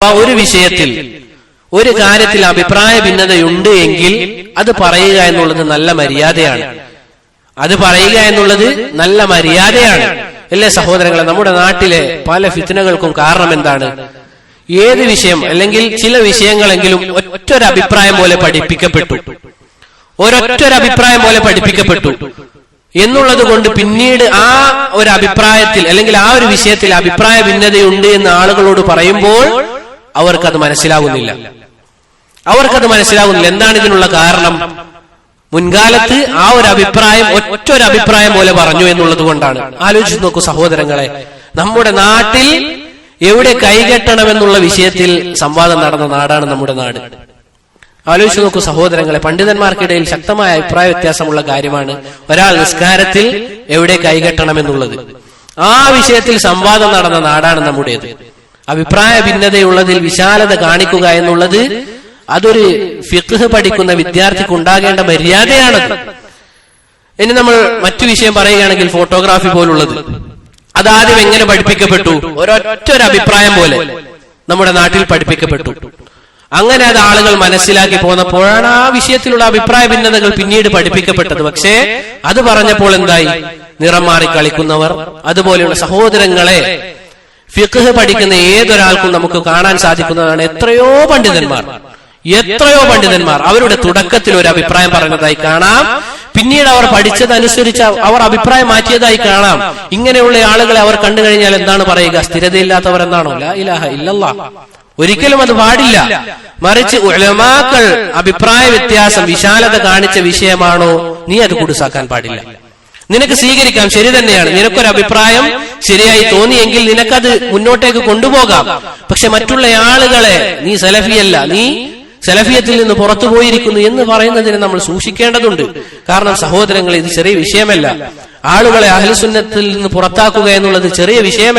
അഥവാ ഒരു വിഷയത്തിൽ ഒരു കാര്യത്തിൽ അഭിപ്രായ ഭിന്നതയുണ്ട് എങ്കിൽ അത് പറയുക എന്നുള്ളത് നല്ല മര്യാദയാണ്. അത് പറയുക എന്നുള്ളത് നല്ല മര്യാദയാണ്. അല്ലേ സഹോദരങ്ങളെ? നമ്മുടെ നാട്ടിലെ പല ഫിത്നകൾക്കും കാരണം എന്താണ്? ഏത് വിഷയം അല്ലെങ്കിൽ ചില വിഷയങ്ങളെങ്കിലും ഒറ്റൊരഭിപ്രായം പോലെ പഠിപ്പിക്കപ്പെട്ടു, ഒരൊറ്റൊരഭിപ്രായം പോലെ പഠിപ്പിക്കപ്പെട്ടു എന്നുള്ളത് കൊണ്ട് പിന്നീട് ആ ഒരു അഭിപ്രായത്തിൽ അല്ലെങ്കിൽ ആ ഒരു വിഷയത്തിൽ അഭിപ്രായ ഭിന്നതയുണ്ട് എന്ന് ആളുകളോട് പറയുമ്പോൾ അവർക്കത് മനസ്സിലാകുന്നില്ല. എന്താണ് ഇതിനുള്ള കാരണം? മുൻകാലത്ത് ആ ഒരു അഭിപ്രായം ഒറ്റൊരഭിപ്രായം പോലെ പറഞ്ഞു എന്നുള്ളത് കൊണ്ടാണ്. ആലോചിച്ച് നോക്കൂ സഹോദരങ്ങളെ, നമ്മുടെ നാട്ടിൽ എവിടെ കൈകെട്ടണമെന്നുള്ള വിഷയത്തിൽ സംവാദം നടന്ന നാടാണ് നമ്മുടെ നാട്. ആലോചിച്ച് നോക്കൂ സഹോദരങ്ങളെ, പണ്ഡിതന്മാർക്കിടയിൽ ശക്തമായ അഭിപ്രായ വ്യത്യാസമുള്ള കാര്യമാണ് ഒരാൾ നിസ്കാരത്തിൽ എവിടെ കൈകെട്ടണമെന്നുള്ളത്. ആ വിഷയത്തിൽ സംവാദം നടന്ന നാടാണ് നമ്മുടേത്. അഭിപ്രായ ഭിന്നതയുള്ളതിൽ വിശാലത കാണിക്കുക എന്നുള്ളത് അതൊരു ഫിഖ്ഹ് പഠിക്കുന്ന വിദ്യാർത്ഥിക്ക് ഉണ്ടാകേണ്ട മര്യാദയാണത്. ഇനി നമ്മൾ മറ്റു വിഷയം പറയുകയാണെങ്കിൽ ഫോട്ടോഗ്രാഫി പോലുള്ളത്, അതാദ്യം എങ്ങനെ പഠിപ്പിക്കപ്പെട്ടു? ഒരൊറ്റൊരഭിപ്രായം പോലെ നമ്മുടെ നാട്ടിൽ പഠിപ്പിക്കപ്പെട്ടു. അങ്ങനെ അത് ആളുകൾ മനസ്സിലാക്കി പോന്നപ്പോഴാണ് ആ വിഷയത്തിലുള്ള അഭിപ്രായ ഭിന്നതകൾ പിന്നീട് പഠിപ്പിക്കപ്പെട്ടത്. പക്ഷേ അത് പറഞ്ഞപ്പോൾ എന്തായി? നിറം മാറി കളിക്കുന്നവർ, അതുപോലെയുള്ള സഹോദരങ്ങളെ, ഫിഖ്ഹ് പഠിക്കുന്ന ഏതൊരാൾക്കും നമുക്ക് കാണാൻ സാധിക്കുന്നതാണ് എത്രയോ പണ്ഡിതന്മാർ അവരുടെ തുടക്കത്തിൽ ഒരു അഭിപ്രായം പറഞ്ഞതായി കാണാം. പിന്നീട് അവർ പഠിച്ചതനുസരിച്ച് അവർ അഭിപ്രായം മാറ്റിയതായി കാണാം. ഇങ്ങനെയുള്ള ആളുകളെ അവർ കണ്ടു കഴിഞ്ഞാൽ എന്താണ് പറയുക? സ്ഥിരതയില്ലാത്തവർ എന്നാണോ? ലാ ഇലാഹ ഇല്ലല്ലാഹ്. ഒരിക്കലും അത് പാടില്ല. മറിച്ച് ഉലമാക്കൾ അഭിപ്രായ വ്യത്യാസം വിശാലത കാണിച്ച വിഷയമാണോ, നീ അത് കുടുസാക്കാൻ പാടില്ല. നിനക്ക് സ്വീകരിക്കാം, ശരി തന്നെയാണ്. നിനക്കൊരു അഭിപ്രായം ശരിയായി തോന്നിയെങ്കിൽ നിനക്കത് മുന്നോട്ടേക്ക് കൊണ്ടുപോകാം. പക്ഷെ മറ്റുള്ള ആളുകളെ നീ സലഫിയല്ല, നീ സലഫിയത്തിൽ നിന്ന് പുറത്തു പോയിരിക്കുന്നു എന്ന് പറയുന്നതിന് നമ്മൾ സൂക്ഷിക്കേണ്ടതുണ്ട്. കാരണം സഹോദരങ്ങൾ, ഇത് ചെറിയ വിഷയമല്ല. ആളുകളെ അഹ്ലുസുന്നത്തിൽ നിന്ന് പുറത്താക്കുക എന്നുള്ളത് ചെറിയ വിഷയമല്ല.